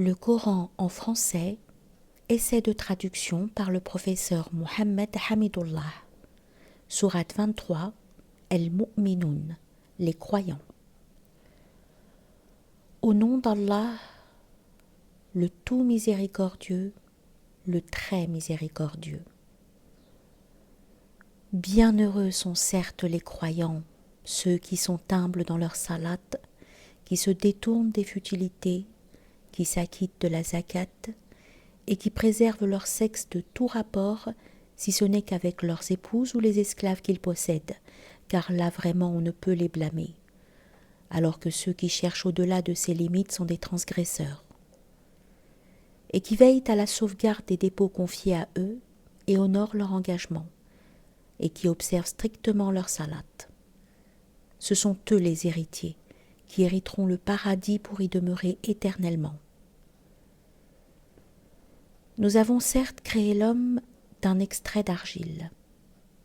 Le Coran en français, essai de traduction par le professeur Mohammed Hamidullah. Sourate 23, El-Mu'minoun, les croyants. Au nom d'Allah, le tout miséricordieux, le très miséricordieux. Bienheureux sont certes les croyants, ceux qui sont humbles dans leur salat, qui se détournent des futilités, qui s'acquittent de la zakat et qui préservent leur sexe de tout rapport, si ce n'est qu'avec leurs épouses ou les esclaves qu'ils possèdent, car là vraiment on ne peut les blâmer, alors que ceux qui cherchent au-delà de ces limites sont des transgresseurs, et qui veillent à la sauvegarde des dépôts confiés à eux et honorent leur engagement, et qui observent strictement leur salat. Ce sont eux les héritiers, qui hériteront le paradis pour y demeurer éternellement. Nous avons certes créé l'homme d'un extrait d'argile,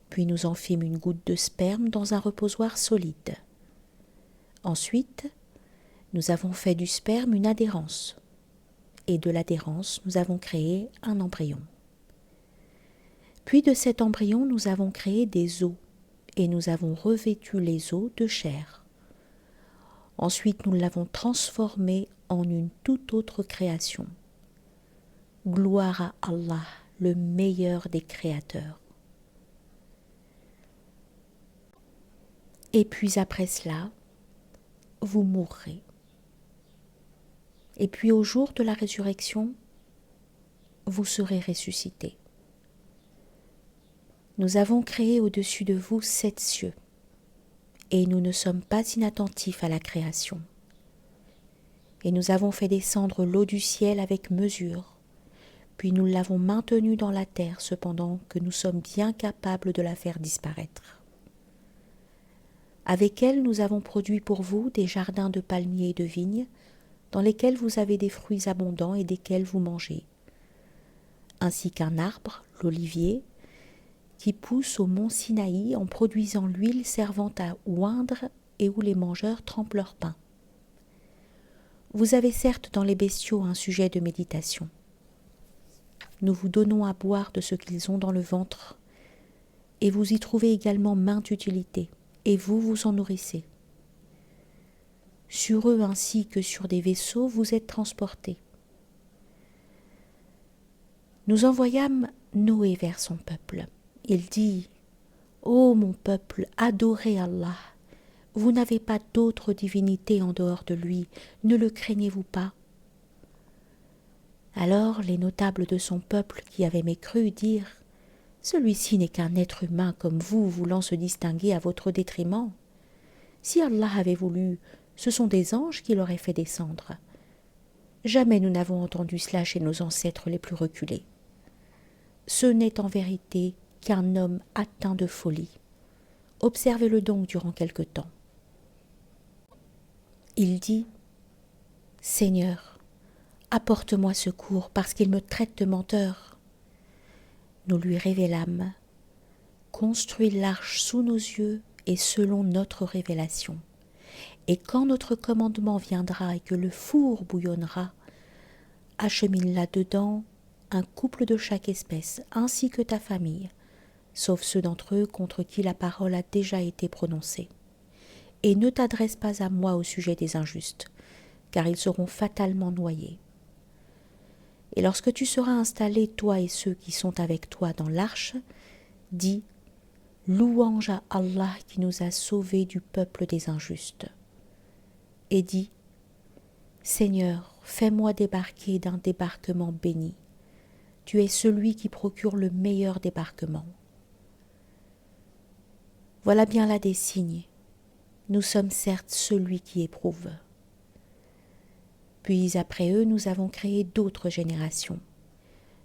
puis nous en fîmes une goutte de sperme dans un reposoir solide. Ensuite, nous avons fait du sperme une adhérence, et de l'adhérence nous avons créé un embryon. Puis de cet embryon nous avons créé des os, et nous avons revêtu les os de chair. Ensuite, nous l'avons transformé en une toute autre création. Gloire à Allah, le meilleur des créateurs. Et puis après cela, vous mourrez. Et puis au jour de la résurrection, vous serez ressuscités. Nous avons créé au-dessus de vous 7 cieux. Et nous ne sommes pas inattentifs à la création. Et nous avons fait descendre l'eau du ciel avec mesure, puis nous l'avons maintenue dans la terre, cependant que nous sommes bien capables de la faire disparaître. Avec elle, nous avons produit pour vous des jardins de palmiers et de vignes, dans lesquels vous avez des fruits abondants et desquels vous mangez, ainsi qu'un arbre, l'olivier, qui pousse au mont Sinaï en produisant l'huile servant à oindre et où les mangeurs trempent leur pain. Vous avez certes dans les bestiaux un sujet de méditation. Nous vous donnons à boire de ce qu'ils ont dans le ventre, et vous y trouvez également mainte utilité, et vous vous en nourrissez. Sur eux ainsi que sur des vaisseaux, vous êtes transportés. Nous envoyâmes Noé vers son peuple. Il dit : Ô mon peuple, adorez Allah. Vous n'avez pas d'autre divinité en dehors de lui, ne le craignez-vous pas ? Alors les notables de son peuple qui avaient mécru dirent : Celui-ci n'est qu'un être humain comme vous, voulant se distinguer à votre détriment. Si Allah avait voulu, ce sont des anges qui l'auraient fait descendre. Jamais nous n'avons entendu cela chez nos ancêtres les plus reculés. Ce n'est en vérité qu'un homme atteint de folie. Observez-le donc durant quelque temps. Il dit : Seigneur, apporte-moi secours parce qu'il me traite de menteur. Nous lui révélâmes : Construis l'arche sous nos yeux et selon notre révélation. Et quand notre commandement viendra et que le four bouillonnera, achemine là-dedans un couple de chaque espèce, ainsi que ta famille, sauf ceux d'entre eux contre qui la parole a déjà été prononcée. Et ne t'adresse pas à moi au sujet des injustes, car ils seront fatalement noyés. Et lorsque tu seras installé, toi et ceux qui sont avec toi dans l'arche, dis : Louange à Allah qui nous a sauvés du peuple des injustes. Et dis : Seigneur, fais-moi débarquer d'un débarquement béni. Tu es celui qui procure le meilleur débarquement. Voilà bien là des signes. Nous sommes certes celui qui éprouve. Puis après eux, nous avons créé d'autres générations.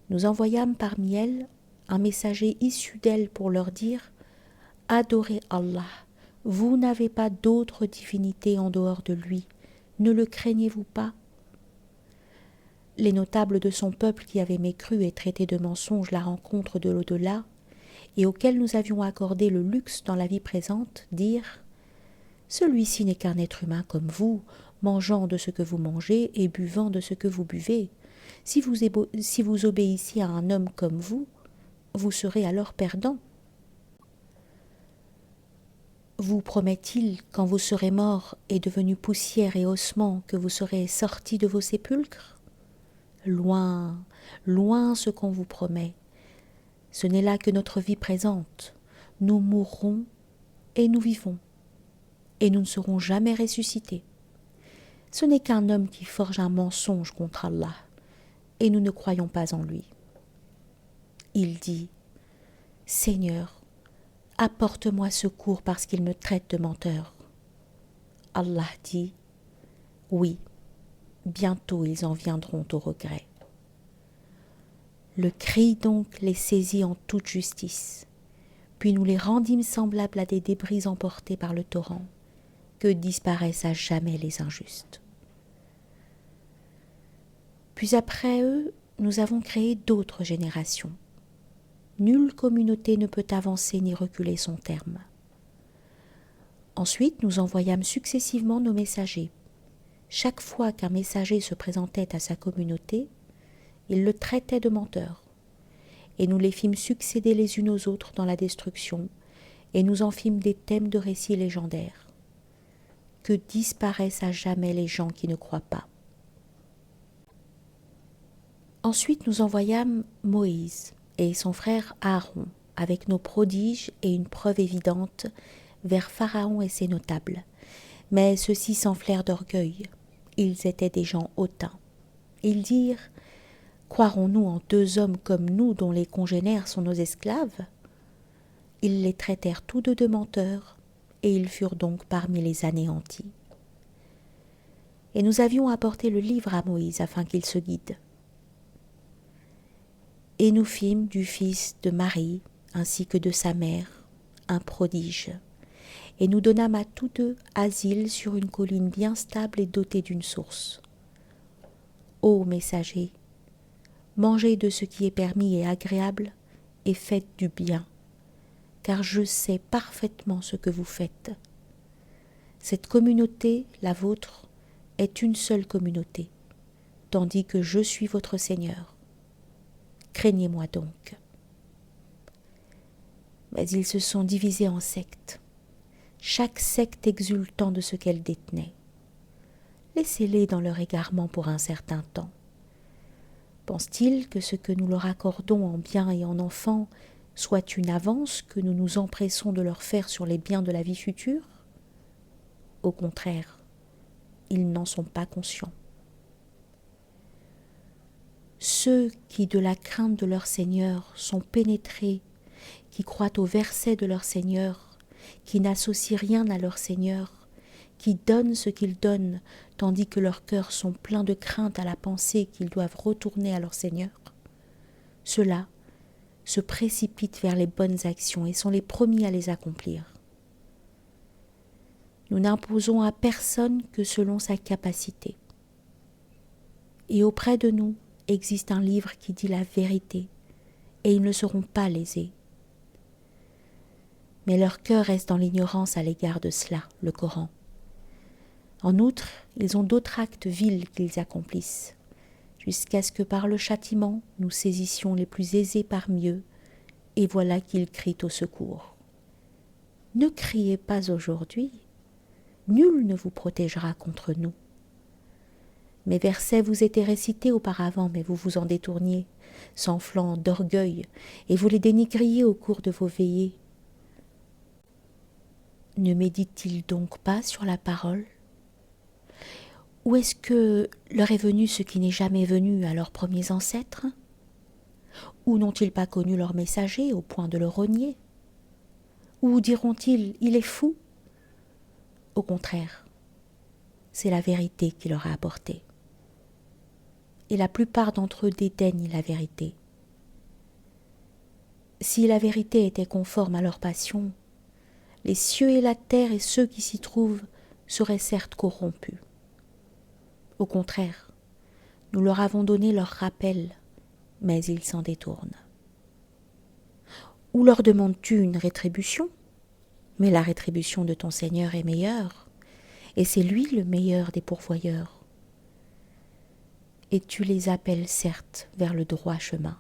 Nous envoyâmes parmi elles un messager issu d'elles pour leur dire : Adorez Allah, vous n'avez pas d'autre divinité en dehors de lui, ne le craignez-vous pas ? Les notables de son peuple qui avaient mécru et traité de mensonge la rencontre de l'au-delà, et auxquels nous avions accordé le luxe dans la vie présente, dirent : Celui-ci n'est qu'un être humain comme vous, mangeant de ce que vous mangez et buvant de ce que vous buvez. Si vous obéissiez à un homme comme vous serez alors perdant. Vous promet-il, quand vous serez mort et devenu poussière et ossements, que vous serez sortis de vos sépulcres? Loin, loin ce qu'on vous promet. Ce n'est là que notre vie présente. Nous mourrons et nous vivons, et nous ne serons jamais ressuscités. Ce n'est qu'un homme qui forge un mensonge contre Allah, et nous ne croyons pas en lui. Il dit, Seigneur, apporte-moi secours parce qu'il me traite de menteur. Allah dit, oui, bientôt ils en viendront au regret. Le cri donc les saisit en toute justice, puis nous les rendîmes semblables à des débris emportés par le torrent, que disparaissent à jamais les injustes. Puis après eux, nous avons créé d'autres générations. Nulle communauté ne peut avancer ni reculer son terme. Ensuite, nous envoyâmes successivement nos messagers. Chaque fois qu'un messager se présentait à sa communauté, il le traitait de menteur. Et nous les fîmes succéder les unes aux autres dans la destruction, et nous en fîmes des thèmes de récits légendaires. Que disparaissent à jamais les gens qui ne croient pas. Ensuite, nous envoyâmes Moïse et son frère Aaron, avec nos prodiges et une preuve évidente, vers Pharaon et ses notables. Mais ceux-ci s'enflèrent d'orgueil. Ils étaient des gens hautains. Ils dirent, « Croirons-nous en deux hommes comme nous dont les congénères sont nos esclaves ?» Ils les traitèrent tous deux de menteurs, et ils furent donc parmi les anéantis. Et nous avions apporté le livre à Moïse afin qu'il se guide. Et nous fîmes du fils de Marie, ainsi que de sa mère, un prodige. Et nous donnâmes à tous deux asile sur une colline bien stable et dotée d'une source. Ô messagers, mangez de ce qui est permis et agréable, et faites du bien, car je sais parfaitement ce que vous faites. Cette communauté, la vôtre, est une seule communauté, tandis que je suis votre Seigneur. Craignez-moi donc. Mais ils se sont divisés en sectes, chaque secte exultant de ce qu'elle détenait. Laissez-les dans leur égarement pour un certain temps. Pense-t-il que ce que nous leur accordons en biens et en enfants soit une avance que nous nous empressons de leur faire sur les biens de la vie future? Au contraire, ils n'en sont pas conscients. Ceux qui, de la crainte de leur Seigneur, sont pénétrés, qui croient au verset de leur Seigneur, qui n'associent rien à leur Seigneur, qui donnent ce qu'ils donnent, tandis que leurs cœurs sont pleins de crainte à la pensée qu'ils doivent retourner à leur Seigneur, ceux-là se précipitent vers les bonnes actions et sont les premiers à les accomplir. Nous n'imposons à personne que selon sa capacité. Et auprès de nous existe un livre qui dit la vérité, et ils ne seront pas lésés. Mais leur cœur reste dans l'ignorance à l'égard de cela, le Coran. En outre, ils ont d'autres actes vils qu'ils accomplissent, jusqu'à ce que par le châtiment, nous saisissions les plus aisés parmi eux, et voilà qu'ils crient au secours. Ne criez pas aujourd'hui, nul ne vous protégera contre nous. Mes versets vous étaient récités auparavant, mais vous vous en détourniez, s'enflant d'orgueil, et vous les dénigriez au cours de vos veillées. Ne médite-t-il donc pas sur la parole? Ou est-ce que leur est venu ce qui n'est jamais venu à leurs premiers ancêtres? Ou n'ont-ils pas connu leur messager au point de le renier? Ou diront-ils, il est fou? Au contraire, c'est la vérité qui leur a apporté. Et la plupart d'entre eux dédaignent la vérité. Si la vérité était conforme à leur passion, les cieux et la terre et ceux qui s'y trouvent seraient certes corrompus. Au contraire, nous leur avons donné leur rappel, mais ils s'en détournent. Ou leur demandes-tu une rétribution? Mais la rétribution de ton Seigneur est meilleure, et c'est lui le meilleur des pourvoyeurs. Et tu les appelles certes vers le droit chemin.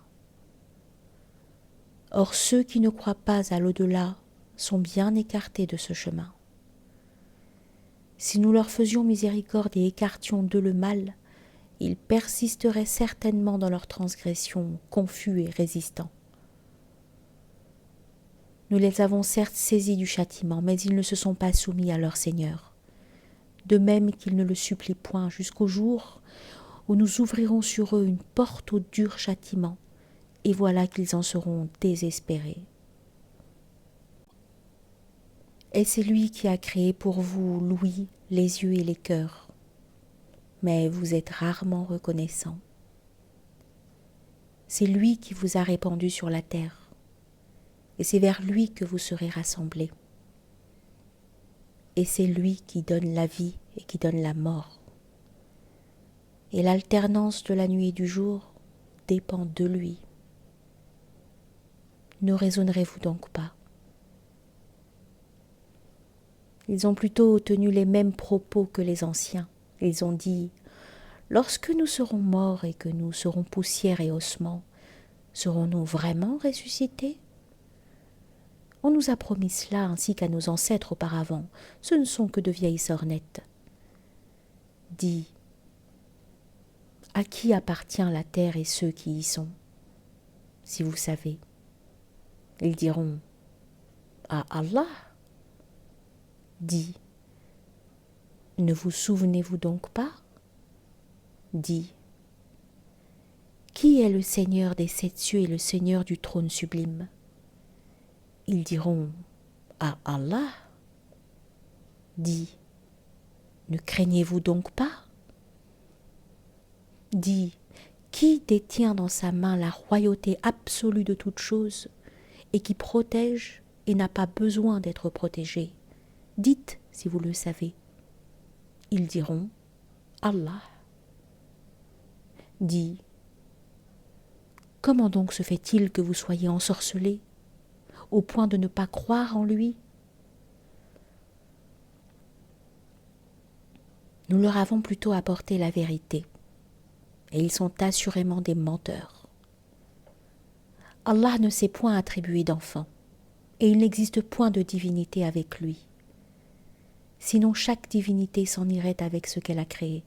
Or ceux qui ne croient pas à l'au-delà sont bien écartés de ce chemin. Si nous leur faisions miséricorde et écartions d'eux le mal, ils persisteraient certainement dans leur transgression, confus et résistants. Nous les avons certes saisis du châtiment, mais ils ne se sont pas soumis à leur Seigneur, de même qu'ils ne le supplient point jusqu'au jour où nous ouvrirons sur eux une porte au dur châtiment, et voilà qu'ils en seront désespérés. Et c'est lui qui a créé pour vous l'ouïe, les yeux et les cœurs, mais vous êtes rarement reconnaissants. C'est lui qui vous a répandu sur la terre, et c'est vers lui que vous serez rassemblés. Et c'est lui qui donne la vie et qui donne la mort. Et l'alternance de la nuit et du jour dépend de lui. Ne raisonnerez-vous donc pas? Ils ont plutôt tenu les mêmes propos que les anciens. Ils ont dit: lorsque nous serons morts et que nous serons poussière et ossements, serons-nous vraiment ressuscités? On nous a promis cela ainsi qu'à nos ancêtres auparavant. Ce ne sont que de vieilles sornettes. Dis, à qui appartient la terre et ceux qui y sont? Si vous savez. Ils diront: à Allah. Dis, ne vous souvenez-vous donc pas? Dis, qui est le Seigneur des sept cieux et le Seigneur du trône sublime? Ils diront: à Allah. Dis, ne craignez-vous donc pas? Dis, qui détient dans sa main la royauté absolue de toutes choses et qui protège et n'a pas besoin d'être protégé? Dites si vous le savez. Ils diront: Allah. Dis, comment donc se fait-il que vous soyez ensorcelés au point de ne pas croire en lui? Nous leur avons plutôt apporté la vérité, et ils sont assurément des menteurs. Allah ne s'est point attribué d'enfant, et il n'existe point de divinité avec lui. Sinon chaque divinité s'en irait avec ce qu'elle a créé,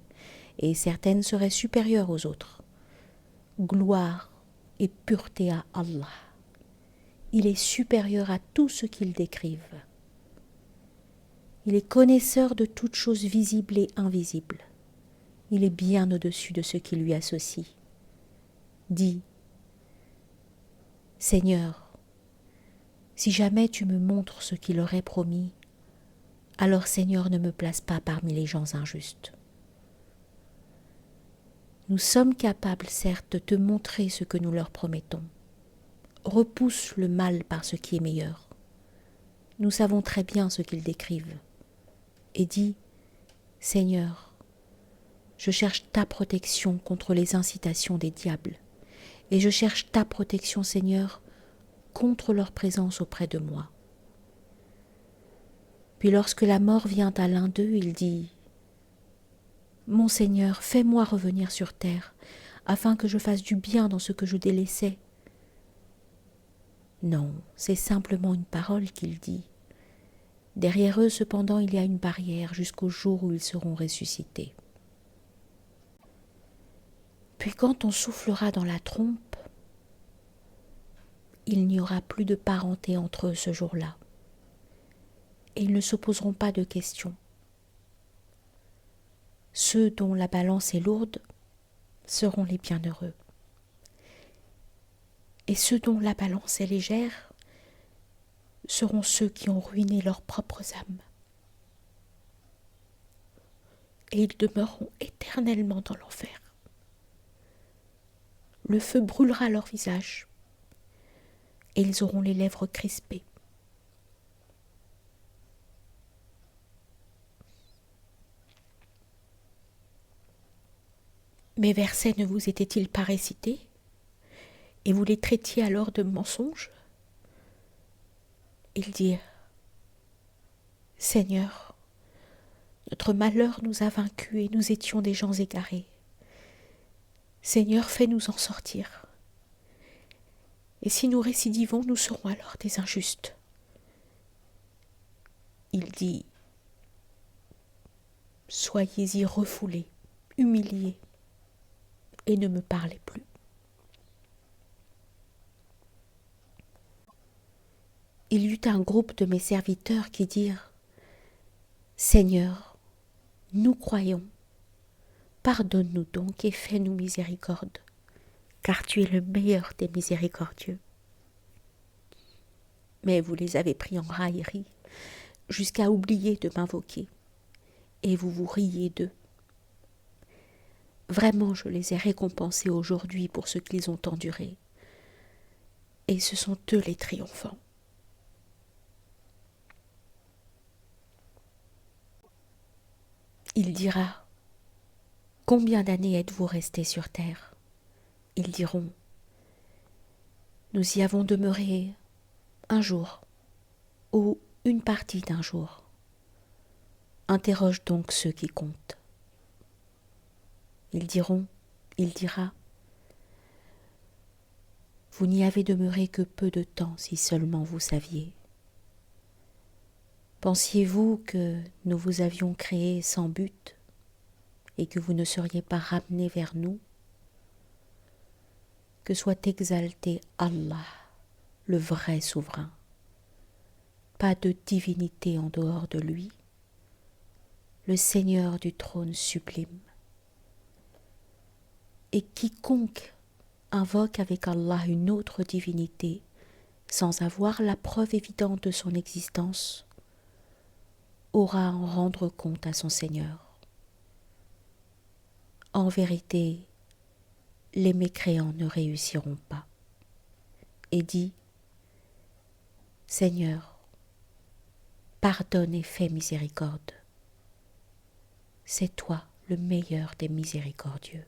et certaines seraient supérieures aux autres. Gloire et pureté à Allah. Il est supérieur à tout ce qu'ils décrivent. Il est connaisseur de toutes choses visibles et invisibles. Il est bien au-dessus de ce qui lui associe. Dis, Seigneur, si jamais tu me montres ce qu'il aurait promis, alors Seigneur, ne me place pas parmi les gens injustes. Nous sommes capables, certes, de te montrer ce que nous leur promettons. Repousse le mal par ce qui est meilleur. Nous savons très bien ce qu'ils décrivent. Et dis, Seigneur, je cherche ta protection contre les incitations des diables, et je cherche ta protection, Seigneur, contre leur présence auprès de moi. Puis lorsque la mort vient à l'un d'eux, il dit: Mon Seigneur, fais-moi revenir sur terre, afin que je fasse du bien dans ce que je délaissais. Non, c'est simplement une parole qu'il dit. Derrière eux, cependant, il y a une barrière jusqu'au jour où ils seront ressuscités. Puis quand on soufflera dans la trompe, il n'y aura plus de parenté entre eux ce jour-là, et ils ne se poseront pas de questions. Ceux dont la balance est lourde seront les bienheureux, et ceux dont la balance est légère seront ceux qui ont ruiné leurs propres âmes. Et ils demeureront éternellement dans l'enfer. Le feu brûlera leur visage, et ils auront les lèvres crispées. Mes versets ne vous étaient-ils pas récités, et vous les traitiez alors de mensonges? Ils dirent: Seigneur, Notre malheur nous a vaincus et nous étions des gens égarés. Seigneur, fais-nous en sortir. Et si nous récidivons, nous serons alors des injustes. Il dit, soyez-y refoulés, humiliés, et ne me parlez plus. Il y eut un groupe de mes serviteurs qui dirent, Seigneur, nous croyons, pardonne-nous donc et fais-nous miséricorde, car tu es le meilleur des miséricordieux. Mais vous les avez pris en raillerie, jusqu'à oublier de m'invoquer, et vous vous riez d'eux. Vraiment, je les ai récompensés aujourd'hui pour ce qu'ils ont enduré, et ce sont eux les triomphants. Il dira, combien d'années êtes-vous restés sur terre? Ils diront, nous y avons demeuré un jour, ou une partie d'un jour. Interroge donc ceux qui comptent. Il dira, vous n'y avez demeuré que peu de temps si seulement vous saviez. Pensiez-vous que nous vous avions créé sans but et que vous ne seriez pas ramenés vers nous? Que soit exalté Allah, le vrai souverain. Pas de divinité en dehors de lui, le Seigneur du trône sublime. Et quiconque invoque avec Allah une autre divinité sans avoir la preuve évidente de son existence aura à en rendre compte à son Seigneur. En vérité, les mécréants ne réussiront pas. Et dit, Seigneur, pardonne et fais miséricorde. C'est toi le meilleur des miséricordieux.